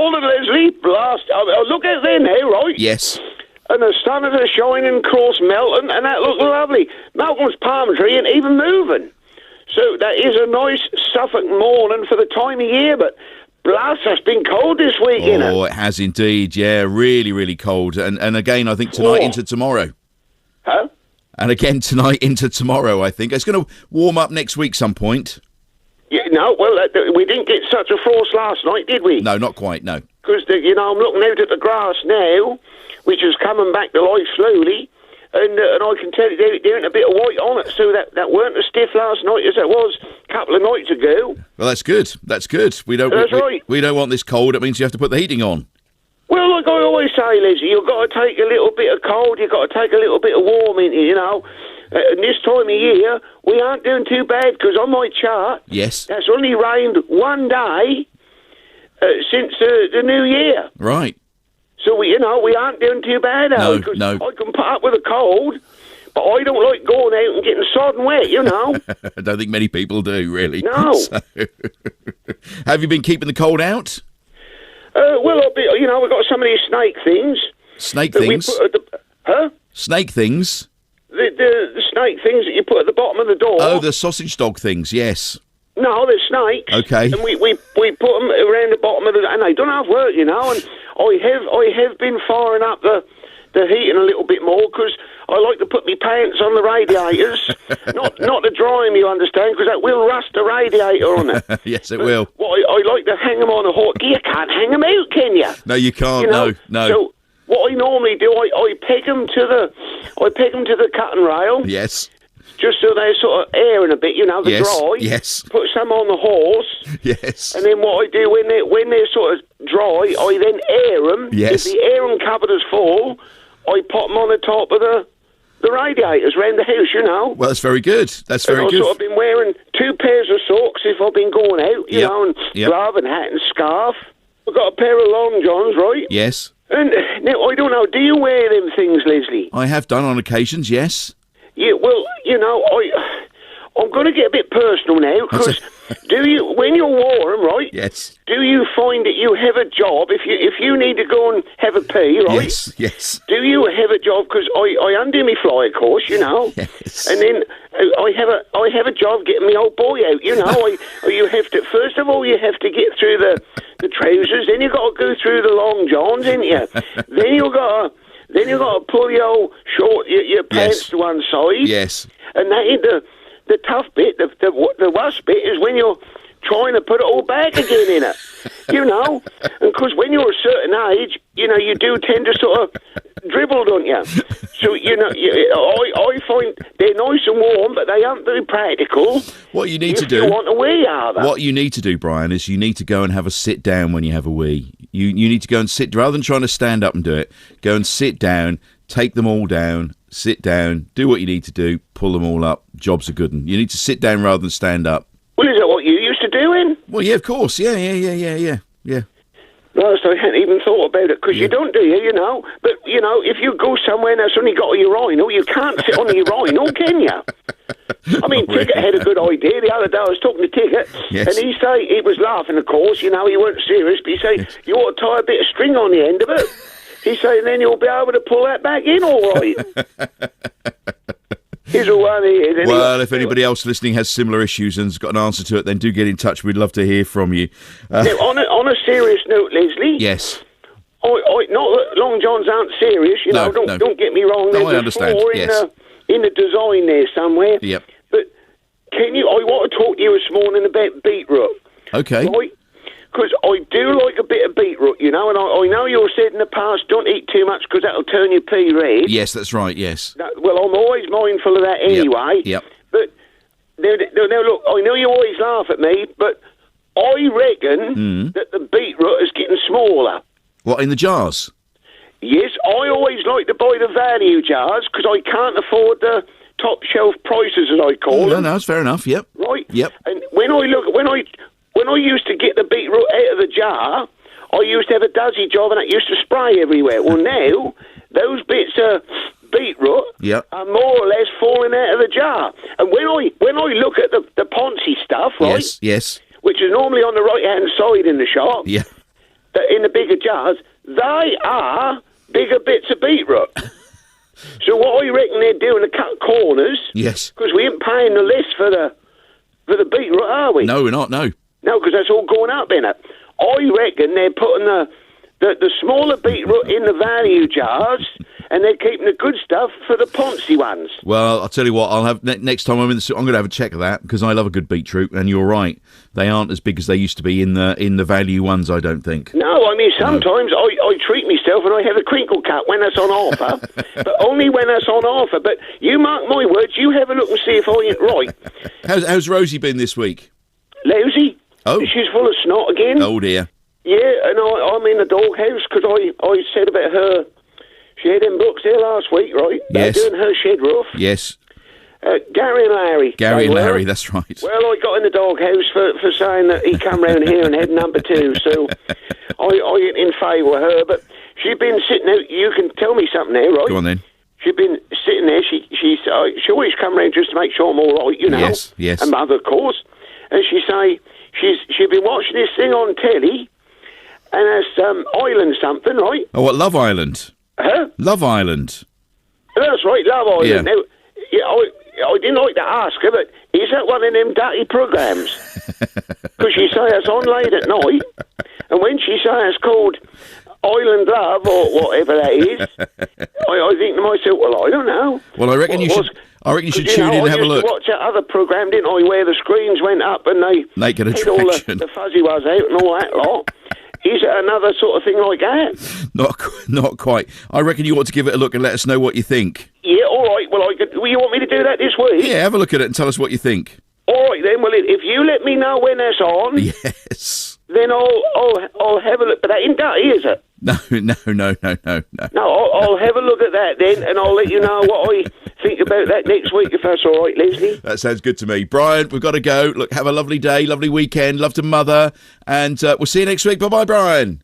morning, Leslie. Blast. Look out there now, right? Yes. And the sun is shining across Melton, and that looks lovely. Malcolm's palm tree ain't even moving. So that is a nice Suffolk morning for the time of year, but blast, it's been cold this week, innit? Oh, it has indeed, yeah. Really, really cold. And again, I think tonight into tomorrow. Huh? And again tonight into tomorrow, I think. It's going to warm up next week some point. Yeah, no, well, we didn't get such a frost last night, did we? No, not quite, no. Because, I'm looking out at the grass now, which is coming back to life slowly, and I can tell you there ain't a bit of white on it, so that weren't as stiff last night as it was a couple of nights ago. Well, that's good. That's good. We don't want this cold. It means you have to put the heating on. Well, like I always say, Lizzie, you've got to take a little bit of cold, you've got to take a little bit of warm in it, And this time of year, we aren't doing too bad, because on my chart, yes, that's only rained one day since the new year. Right. So, we aren't doing too bad, No. I can put up with a cold, but I don't like going out and getting sodden wet, I don't think many people do, really. No. So, have you been keeping the cold out? Well, we've got some of these snake things. Snake things? Huh? Snake things? The snake things that you put at the bottom of the door. Oh, the sausage dog things, yes. No, they're snakes. Okay. And we put them around the bottom of and they don't have work, and I have been firing up the heating a little bit more, because I like to put my pants on the radiators, not to dry them, you understand, because that will rust the radiator on it. Yes, it will. Well, I like to hang them on a hot. You can't hang them out, can you? No, you can't. No. So what I normally do, I peg them to the cutting rail. Yes. Just so they're sort of airing a bit, they're dry. Yes. Put some on the horse. Yes. And then what I do when they're sort of dry, I then air them. Yes. If the airing cupboard is full, I pop them on the top of the radiators around the house, Well, that's very good. That's very good. I've sort of been wearing 2 pairs of socks if I've been going out, and glove and hat and scarf. I've got a pair of long johns, right? Yes. And now, I don't know, do you wear them things, Leslie? I have done on occasions, yes. Yeah, well, I'm going to get a bit personal now, because when you're warm, right? Yes. Do you find that you have a job, if you need to go and have a pee, right? Yes. Do you have a job, because I undo my fly course, Yes. and then I have a job getting my old boy out, you have to, first of all, you have to get through the trousers, then you've got to go through the long johns, ain't you? Then you've got to pull your old short, your pants to one side. Yes. And that ain't the tough bit. The worst bit is when you're trying to put it all back again in it. And because when you're a certain age, you do tend to sort of dribble, don't you? So, I find they're nice and warm, but they aren't very practical. What you need to do... If you want a wee, are they? What you need to do, Brian, is you need to go and have a sit down when you have a wee. You need to go and sit, rather than trying to stand up and do it, go and sit down, take them all down, sit down, do what you need to do, pull them all up. Job's a good one. You need to sit down rather than stand up. Well, is that what you used to do, then? Well, yeah, of course. Yeah. No, so I hadn't even thought about it, because you don't, do you, But, if you go somewhere and that's only got a urinal, you can't sit on the urinal, can you? I mean, Ticket had a good idea. The other day I was talking to Ticket, and he was laughing, of course, he weren't serious, but he said, you ought to tie a bit of string on the end of it. He said, and then you'll be able to pull that back in all right. Here's a one here. Well, if anybody else listening has similar issues and's got an answer to it, then do get in touch. We'd love to hear from you. Now, on a serious note, Leslie. Yes. Not that long johns aren't serious, No. Don't get me wrong. No, There's I understand. in the design there somewhere. Yep. But I want to talk to you this morning about beetroot. Okay. Right? Because I do like a bit of beetroot, and I know you've said in the past, don't eat too much because that'll turn your pea red. Yes, that's right, yes. Well, I'm always mindful of that anyway. Yep. But, now look, I know you always laugh at me, but I reckon that the beetroot is getting smaller. What, in the jars? Yes, I always like to buy the value jars because I can't afford the top shelf prices, as I call them. No, it's fair enough, yep. Right? Yep. And when I used to get the beetroot out of the jar, I used to have a dozy job and it used to spray everywhere. Well, now, those bits of beetroot are more or less falling out of the jar. And when I look at the Ponzi stuff, right? Yes. Which is normally on the right-hand side in the shop. Yeah. in the bigger jars, they are bigger bits of beetroot. So what I reckon they're doing to cut corners. Yes. Because we ain't paying the less for the beetroot, are we? No, we're not. No. No, because that's all going up, innit? I reckon they're putting the smaller beetroot in the value jars, and they're keeping the good stuff for the poncy ones. Well, I'll tell you what. I'll have next time I'm in the. I'm going to have a check of that because I love a good beetroot, and you're right. They aren't as big as they used to be in the value ones. I don't think. No, I mean sometimes I treat myself and I have a crinkle cut when that's on offer, but only when that's on offer. But you mark my words. You have a look and see if I ain't right. How's Rosie been this week? Lousy. Oh, she's full of snot again. Oh dear. Yeah, and I'm in the doghouse because I said about her. She had them books there last week, right? Yes. They're doing her shed roof. Yes. Gary and Larry. Gary and Larry, that's right. Well, I got in the doghouse for saying that he come round here and had number 2, so I ain't in favour of her, but she's been sitting there. You can tell me something there, right? Go on then. She's been sitting there. She always come round just to make sure I'm all right, you know. Yes, yes. And mother, of course. And she say she'd been watching this thing on telly, and it's Island something, right? Oh, what, Love Island? Huh? Love Island. That's right, Love Island. Yeah. Now, I didn't like to ask her, but is that one of them dirty programmes? Because she say it's on late at night, and when she say it's called Island Love or whatever that is, I think to myself, well, I don't know. Well, I reckon you should tune in and have a look. I used to watch that other programme, didn't I, where the screens went up and they Naked had all Attraction. the fuzzy was out and all that lot. Is it another sort of thing like that? Not quite. I reckon you ought to give it a look and let us know what you think. Yeah, all right. Well, you want me to do that this week? Yeah, have a look at it and tell us what you think. All right then. Well, if you let me know when that's on, Yes. then I'll have a look. But that ain't dirty, is it? No. No, I'll have a look at that then, and I'll let you know what I think about that next week, if that's all right, Leslie. That sounds good to me. Brian, we've got to go. Look, have a lovely day, lovely weekend. Love to mother. And we'll see you next week. Bye-bye, Brian.